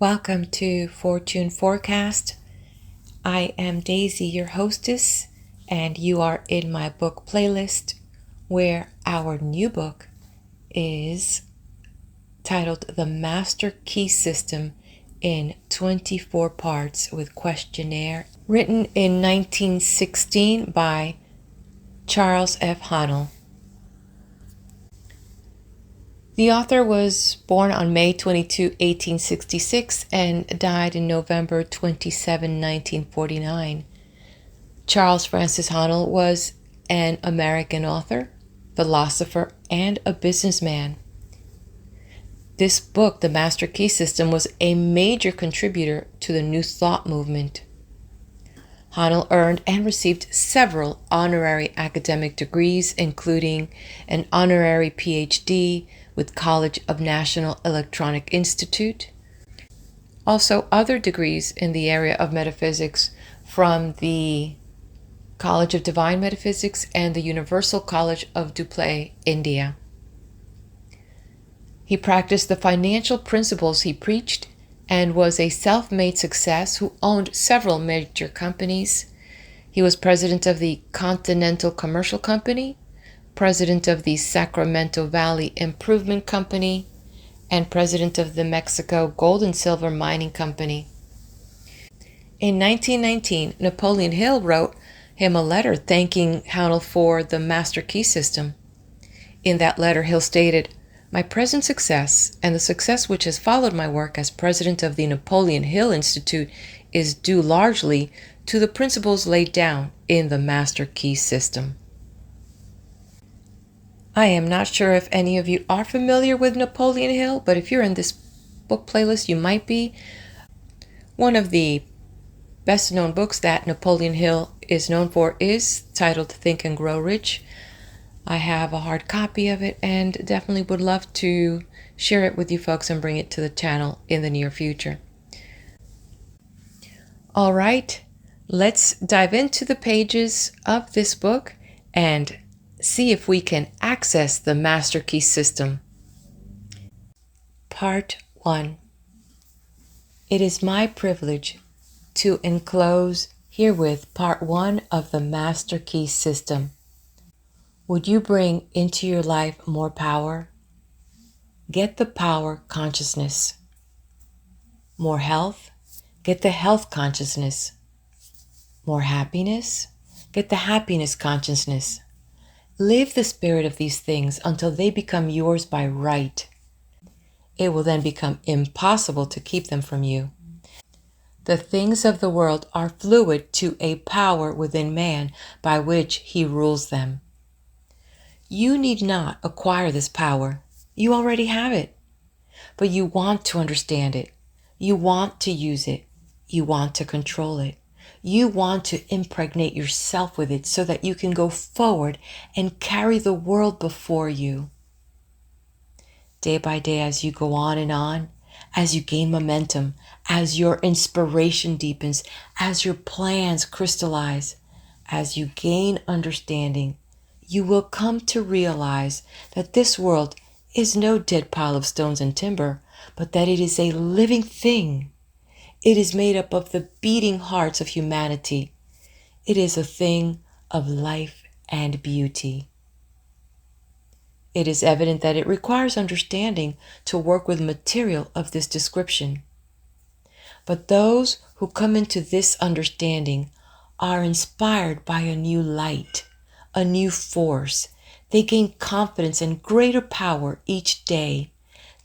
Welcome to Fortune Forecast. I am Daisy, your hostess, and you are in my book playlist where our new book is titled The Master Key System in 24 Parts with Questionnaire, written in 1916 by Charles F. Haanel. The author was born on May 22, 1866 and died in November 27, 1949. Charles Francis Haanel was an American author, philosopher, and a businessman. This book, The Master Key System, was a major contributor to the New Thought movement. Haanel earned and received several honorary academic degrees, including an honorary PhD with College of National Electronic Institute. Also, other degrees in the area of metaphysics from the College of Divine Metaphysics and the Universal College of Dublin, India. He practiced the financial principles he preached and was a self-made success who owned several major companies. He was president of the Continental Commercial Company, president of the Sacramento Valley Improvement Company, and president of the Mexico Gold and Silver Mining Company. In 1919, Napoleon Hill wrote him a letter thanking Haanel for the Master Key System. In that letter, Hill stated, "My present success and the success which has followed my work as president of the Napoleon Hill Institute is due largely to the principles laid down in the Master Key System." I am not sure if any of you are familiar with Napoleon Hill, but if you're in this book playlist, you might be. One of the best known books that Napoleon Hill is known for is titled Think and Grow Rich. I have a hard copy of it and definitely would love to share it with you folks and bring it to the channel in the near future. All right, let's dive into the pages of this book and see if we can access the Master Key System. Part 1. It is my privilege to enclose herewith Part 1 of the Master Key System. Would you bring into your life more power? Get the power consciousness. More health? Get the health consciousness. More happiness? Get the happiness consciousness. Live the spirit of these things until they become yours by right. It will then become impossible to keep them from you. The things of the world are fluid to a power within man by which he rules them. You need not acquire this power. You already have it. But you want to understand it. You want to use it. You want to control it. You want to impregnate yourself with it so that you can go forward and carry the world before you. Day by day, as you go on, as you gain momentum, as your inspiration deepens, as your plans crystallize, as you gain understanding, you will come to realize that this world is no dead pile of stones and timber, but that it is a living thing. It is made up of the beating hearts of humanity. It is a thing of life and beauty. It is evident that it requires understanding to work with material of this description. But those who come into this understanding are inspired by a new light, a new force. They gain confidence and greater power each day.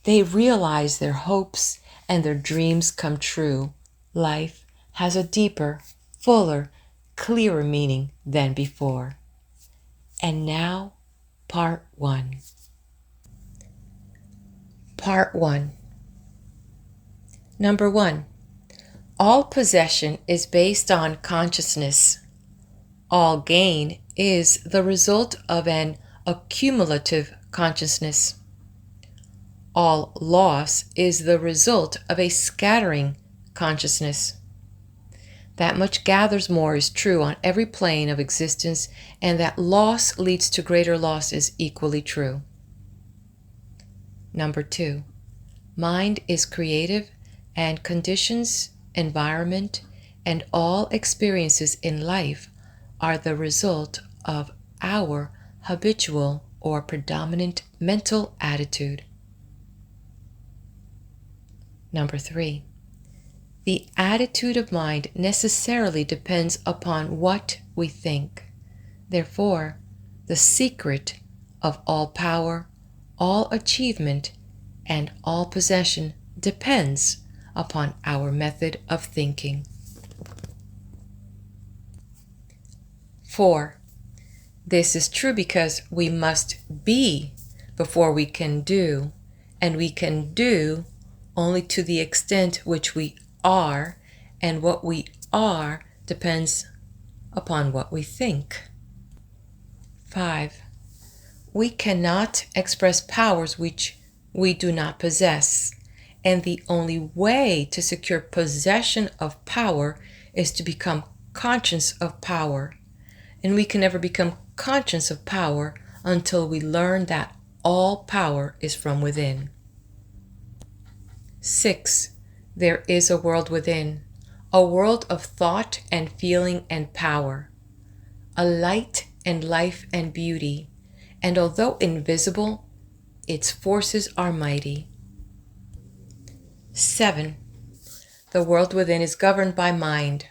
They realize their hopes and their dreams come true. Life has a deeper, fuller, clearer meaning than before. And now, Part 1. Part 1. Number 1. All possession is based on consciousness. All gain is the result of an accumulative consciousness. All loss is the result of a scattering consciousness. That much gathers more is true on every plane of existence, and that loss leads to greater loss is equally true. Number 2. Mind is creative and conditions, environment, and all experiences in life are the result of our habitual or predominant mental attitude. Number 3. The attitude of mind necessarily depends upon what we think. Therefore, the secret of all power, all achievement, and all possession depends upon our method of thinking. 4. This is true because we must be before we can do, and we can do only to the extent which we are, and what we are depends upon what we think. 5. We cannot express powers which we do not possess, and the only way to secure possession of power is to become conscious of power, and we can never become conscious of power until we learn that all power is from within. 6. There is a world within, a world of thought and feeling and power, a light and life and beauty, and although invisible, its forces are mighty. 7. The world within is governed by mind.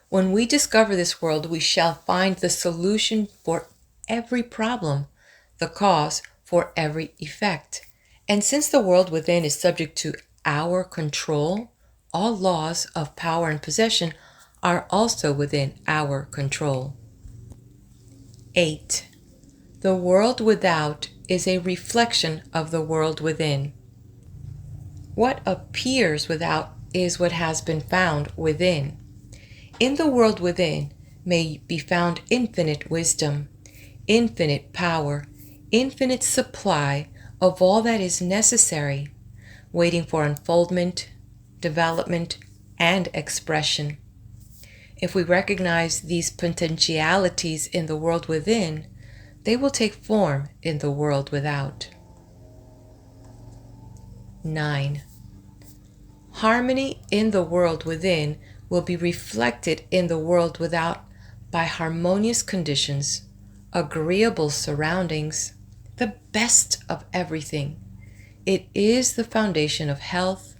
When we discover this world, we shall find the solution for every problem, the cause for every effect. And since the world within is subject to our control, all laws of power and possession are also within our control. 8. The world without is a reflection of the world within. What appears without is what has been found within. In the world within may be found infinite wisdom, infinite power, infinite supply of all that is necessary, waiting for unfoldment, development, and expression. If we recognize these potentialities in the world within, they will take form in the world without. 9. Harmony in the world within will be reflected in the world without by harmonious conditions, agreeable surroundings, the best of everything. It is the foundation of health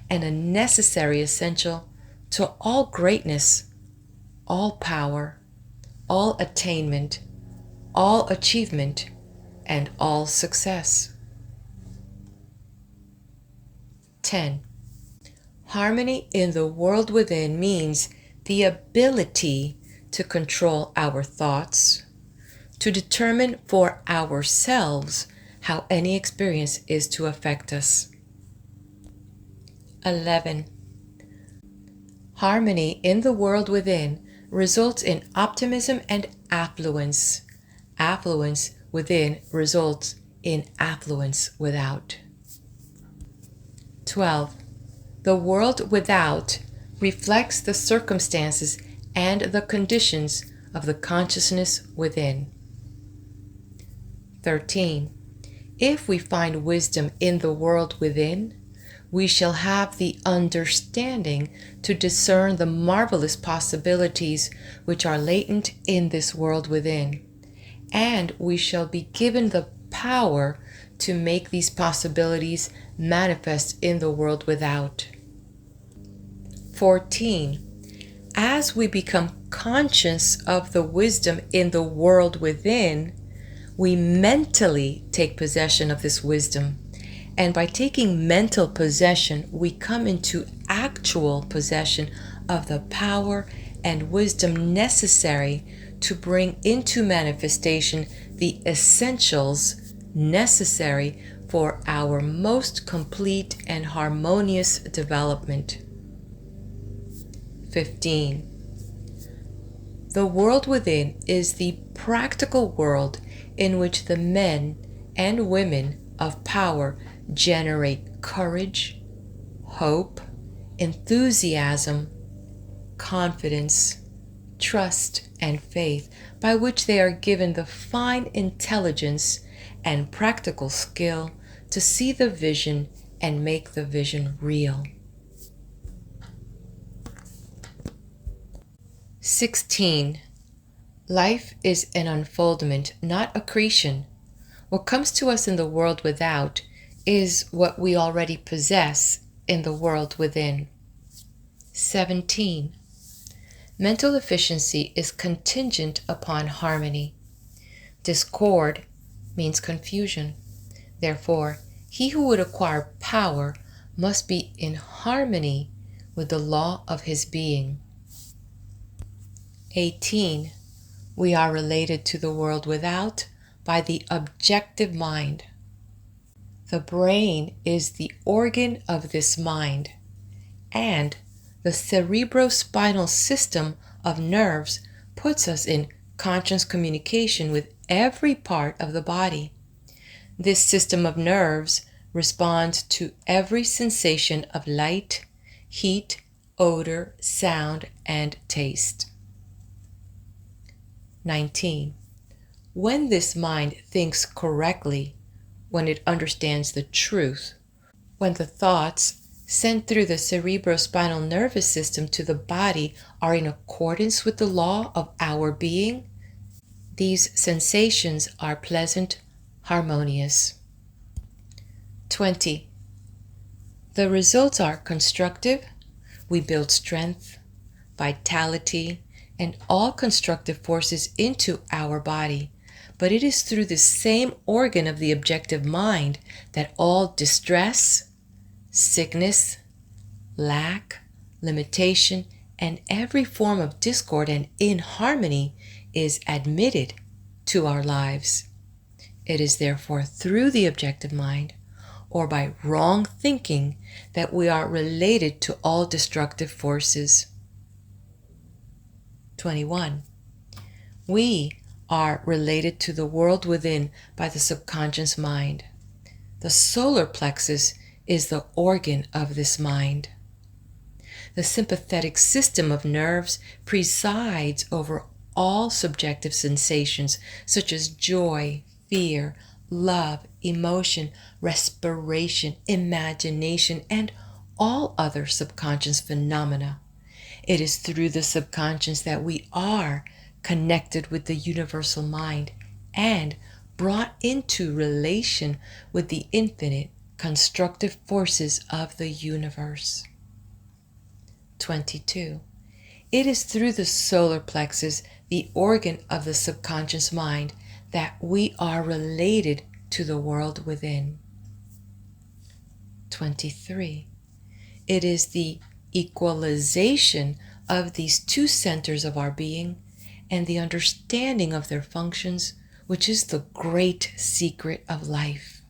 and a necessary essential to all greatness, all power, all attainment, all achievement, and all success. 10. Harmony in the world within means the ability to control our thoughts, to determine for ourselves how any experience is to affect us. 11. Harmony in the world within results in optimism and affluence. Affluence within results in affluence without. 12. The world without reflects the circumstances and the conditions of the consciousness within. 13. If we find wisdom in the world within, we shall have the understanding to discern the marvelous possibilities which are latent in this world within, and we shall be given the power to make these possibilities manifest in the world without. 14. As we become conscious of the wisdom in the world within, we mentally take possession of this wisdom. And by taking mental possession, we come into actual possession of the power and wisdom necessary to bring into manifestation the essentials necessary for our most complete and harmonious development. 15. The world within is the practical world in which the men and women of power generate courage, hope, enthusiasm, confidence, trust, and faith, by which they are given the fine intelligence and practical skill to see the vision and make the vision real. 16. Life is an unfoldment, not accretion. What comes to us in the world without is what we already possess in the world within. 17. Mental efficiency is contingent upon harmony. Discord means confusion. Therefore, he who would acquire power must be in harmony with the law of his being. 18. We are related to the world without by the objective mind. The brain is the organ of this mind, and the cerebrospinal system of nerves puts us in conscious communication with every part of the body. This system of nerves responds to every sensation of light, heat, odor, sound, and taste. 19. When this mind thinks correctly, when it understands the truth, when the thoughts sent through the cerebrospinal nervous system to the body are in accordance with the law of our being, these sensations are pleasant, harmonious. 20. The results are constructive. We build strength, vitality, and all constructive forces into our body. But it is through the same organ of the objective mind that all distress, sickness, lack, limitation, and every form of discord and inharmony is admitted to our lives. It is therefore through the objective mind, or by wrong thinking, that we are related to all destructive forces. 21. We are related to the world within by the subconscious mind. The solar plexus is the organ of this mind. The sympathetic system of nerves presides over all subjective sensations such as joy, fear, love, emotion, respiration, imagination, and all other subconscious phenomena. It is through the subconscious that we are connected with the universal mind and brought into relation with the infinite constructive forces of the universe. 22. It is through the solar plexus, the organ of the subconscious mind, that we are related to the world within. 23. It is the equalization of these two centers of our being and the understanding of their functions which is the great secret of life.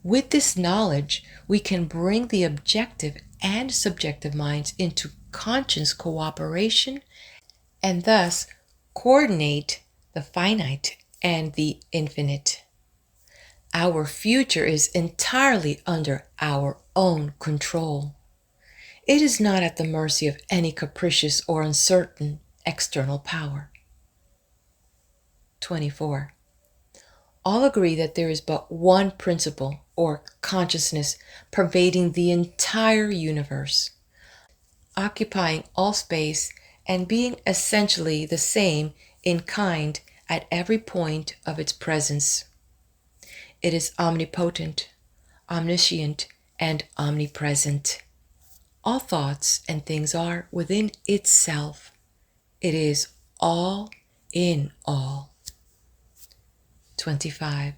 With this knowledge, we can bring the objective and subjective minds into conscious cooperation and thus coordinate the finite and the infinite. Our future is entirely under our own control. It is not at the mercy of any capricious or uncertain external power. 24. All agree that there is but one principle or consciousness pervading the entire universe, occupying all space and being essentially the same in kind at every point of its presence. It is omnipotent, omniscient, and omnipresent. All thoughts and things are within itself. It is all in all. 25.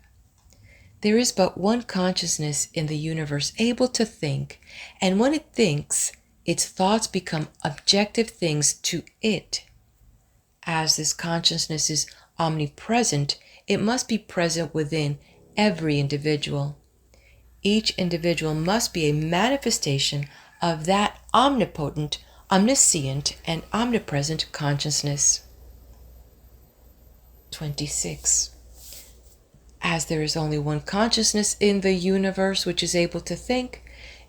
There is but one consciousness in the universe able to think, and when it thinks, its thoughts become objective things to it. As this consciousness is omnipresent, it must be present within every individual. Each individual must be a manifestation of that omnipotent, omniscient, and omnipresent consciousness. 26. As there is only one consciousness in the universe which is able to think,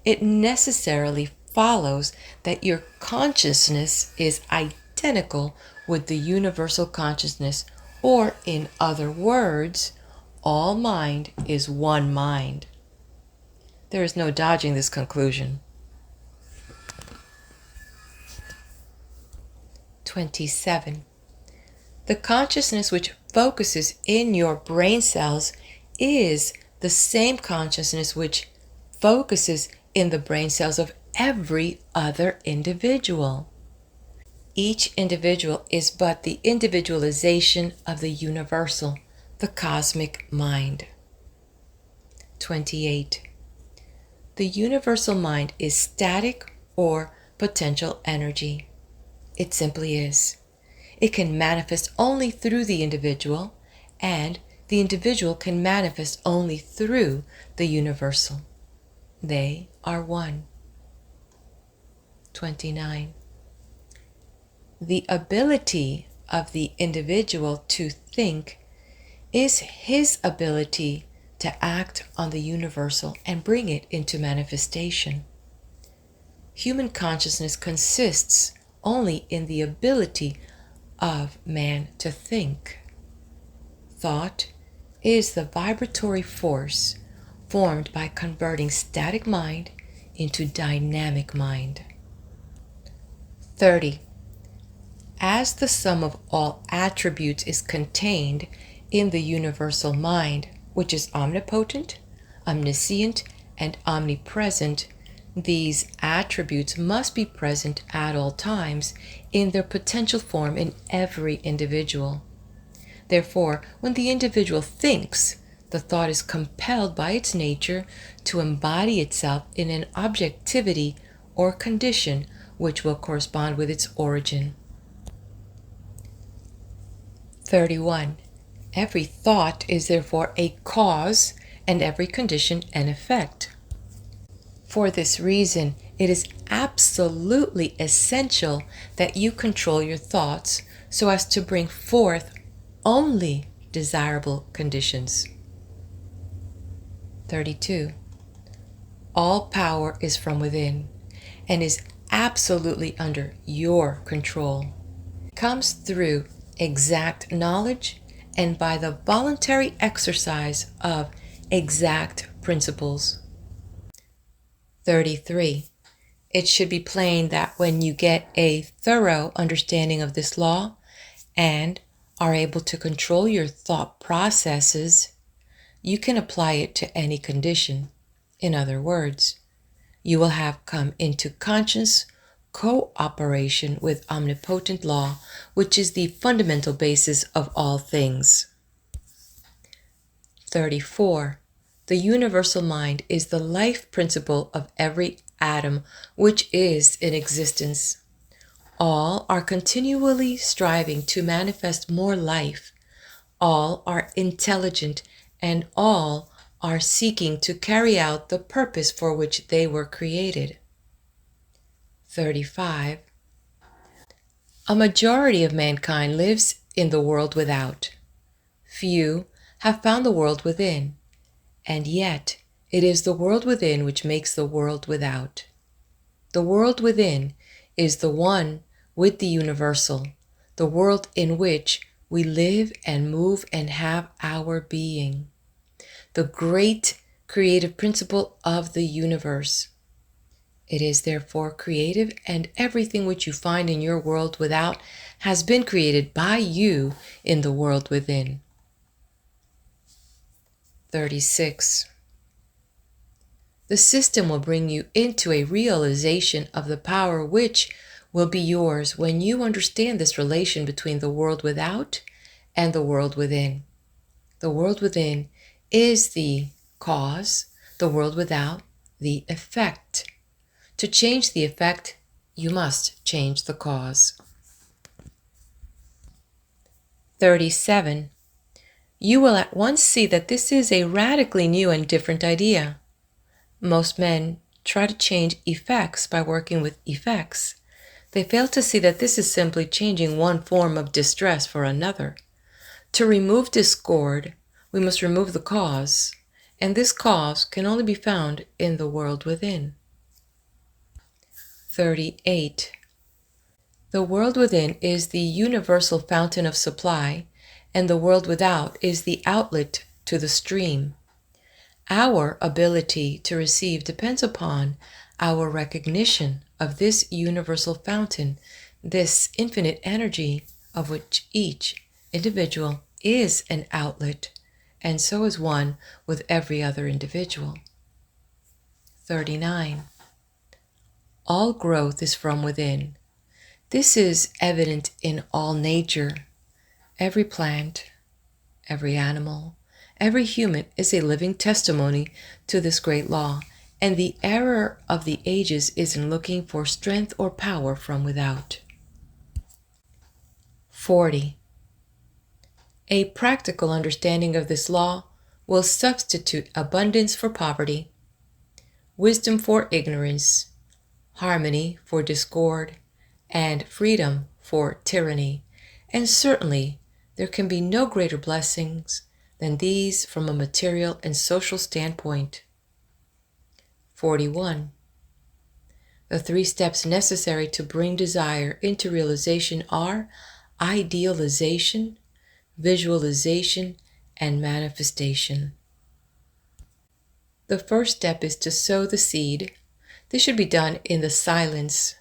it necessarily follows that your consciousness is identical with the universal consciousness, or in other words, all mind is one mind. There is no dodging this conclusion. 27. The consciousness which focuses in your brain cells is the same consciousness which focuses in the brain cells of every other individual. Each individual is but the individualization of the universal, the cosmic mind. 28. The universal mind is static or potential energy. It simply is. It can manifest only through the individual, and the individual can manifest only through the universal. They are one. 29. The ability of the individual to think is his ability to act on the universal and bring it into manifestation. Human consciousness consists only in the ability of man to think. Thought is the vibratory force formed by converting static mind into dynamic mind. 30. As the sum of all attributes is contained in the universal mind, which is omnipotent, omniscient, and omnipresent, these attributes must be present at all times in their potential form in every individual. Therefore, when the individual thinks, the thought is compelled by its nature to embody itself in an objectivity or condition which will correspond with its origin. 31. Every thought is therefore a cause and every condition an effect. For this reason, it is absolutely essential that you control your thoughts so as to bring forth only desirable conditions. 32. All power is from within and is absolutely under your control. It comes through exact knowledge and by the voluntary exercise of exact principles. 33. It should be plain that when you get a thorough understanding of this law and are able to control your thought processes, you can apply it to any condition. In other words, you will have come into conscious cooperation with omnipotent law, which is the fundamental basis of all things. 34. The universal mind is the life principle of every atom which is in existence. All are continually striving to manifest more life. All are intelligent, and all are seeking to carry out the purpose for which they were created. 35. A majority of mankind lives in the world without. Few have found the world within, and yet it is the world within which makes the world without. The world within is the one with the universal, the world in which we live and move and have our being, the great creative principle of the universe. It is therefore creative, and everything which you find in your world without has been created by you in the world within. 36. The system will bring you into a realization of the power which will be yours when you understand this relation between the world without and the world within. The world within is the cause, the world without the effect. To change the effect, you must change the cause. 37. You will at once see that this is a radically new and different idea. Most men try to change effects by working with effects. They fail to see that this is simply changing one form of distress for another. To remove discord, we must remove the cause, and this cause can only be found in the world within. 38. The world within is the universal fountain of supply, and the world without is the outlet to the stream. Our ability to receive depends upon our recognition of this universal fountain This infinite energy, of which each individual is an outlet, and so is one with every other individual. 39. All growth is from within. This is evident in all nature. Every plant, every animal, every human is a living testimony to this great law, and the error of the ages is in looking for strength or power from without. 40. A practical understanding of this law will substitute abundance for poverty, wisdom for ignorance, harmony for discord, and freedom for tyranny, and certainly there can be no greater blessings than these from a material and social standpoint. 41. The 3 steps necessary to bring desire into realization are idealization, visualization, and manifestation. The first step is to sow the seed. This should be done in the silence,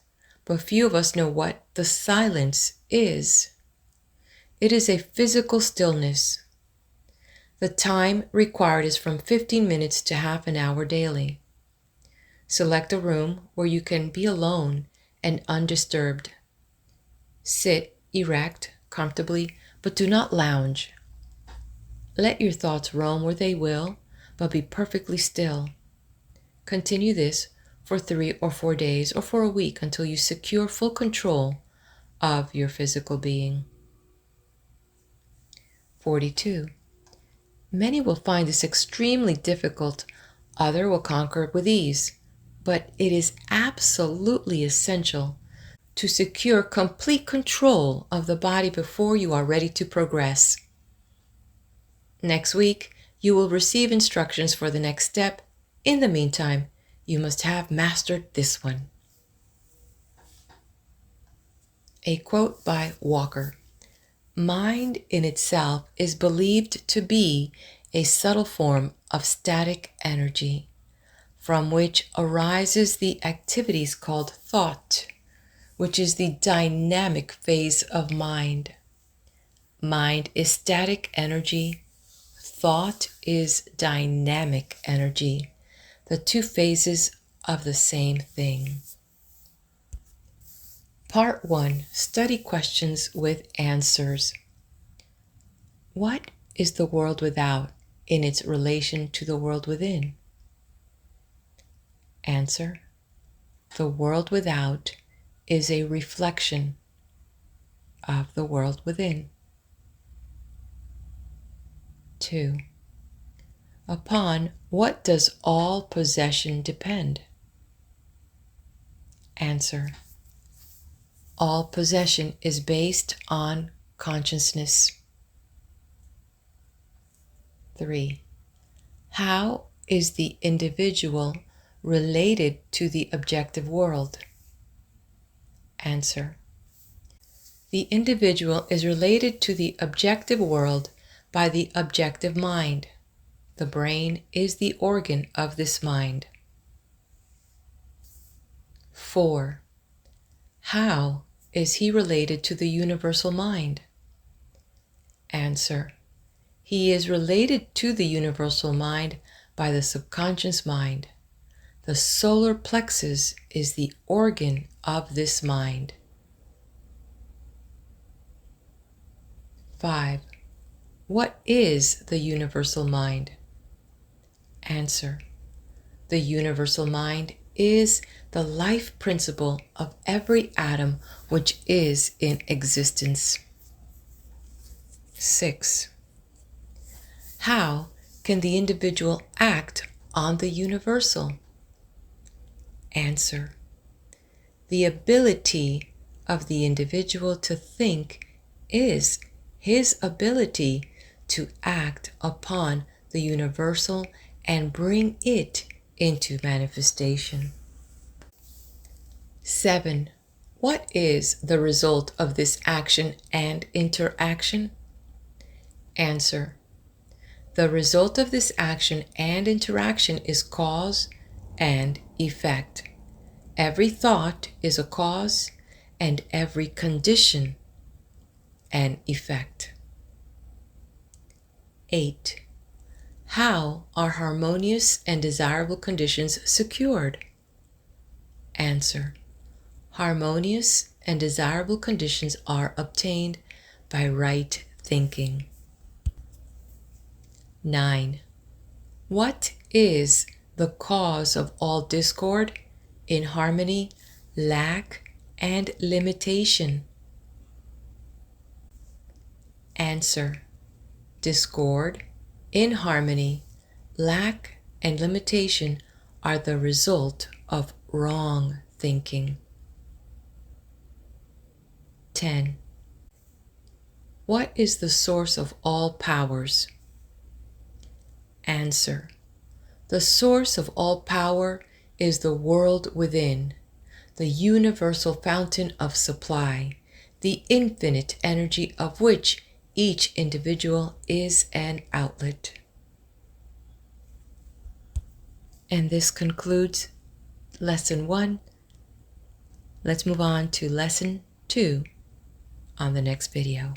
but few of us know what the silence is. It is a physical stillness. The time required is from 15 minutes to half an hour daily. Select a room where you can be alone and undisturbed. Sit erect, comfortably, but do not lounge. Let your thoughts roam where they will, but be perfectly still. Continue this for 3 or 4 days or for a week until you secure full control of your physical being. 42. Many will find this extremely difficult, others will conquer it with ease, but it is absolutely essential to secure complete control of the body before you are ready to progress. Next week, you will receive instructions for the next step. In the meantime, you must have mastered this one. A quote by Walker. Mind in itself is believed to be a subtle form of static energy, from which arises the activities called thought, which is the dynamic phase of mind. Mind is static energy. Thought is dynamic energy, the 2 phases of the same thing. Part 1. Study questions with answers. What is the world without in its relation to the world within? Answer. The world without is a reflection of the world within. 2. Upon what does all possession depend? Answer. All possession is based on consciousness. 3. How is the individual related to the objective world? Answer. The individual is related to the objective world by the objective mind. The brain is the organ of this mind. 4. How is he related to the universal mind? Answer. He is related to the universal mind by the subconscious mind. The solar plexus is the organ of this mind. 5. What is the universal mind? Answer. The universal mind is the life principle of every atom which is in existence. 6. How can the individual act on the universal? Answer. The ability of the individual to think is his ability to act upon the universal and bring it into manifestation. 7. What is the result of this action and interaction? Answer. The result of this action and interaction is cause and effect. Every thought is a cause, and every condition an effect. 8. How are harmonious and desirable conditions secured? Answer. Harmonious and desirable conditions are obtained by right thinking. 9. What is the cause of all discord, inharmony, lack, and limitation? Answer. Discord, inharmony, lack, and limitation are the result of wrong thinking. 10. What is the source of all powers? Answer. The source of all power is the world within, the universal fountain of supply, the infinite energy of which each individual is an outlet. And this concludes Lesson 1. Let's move on to Lesson 2 on the next video.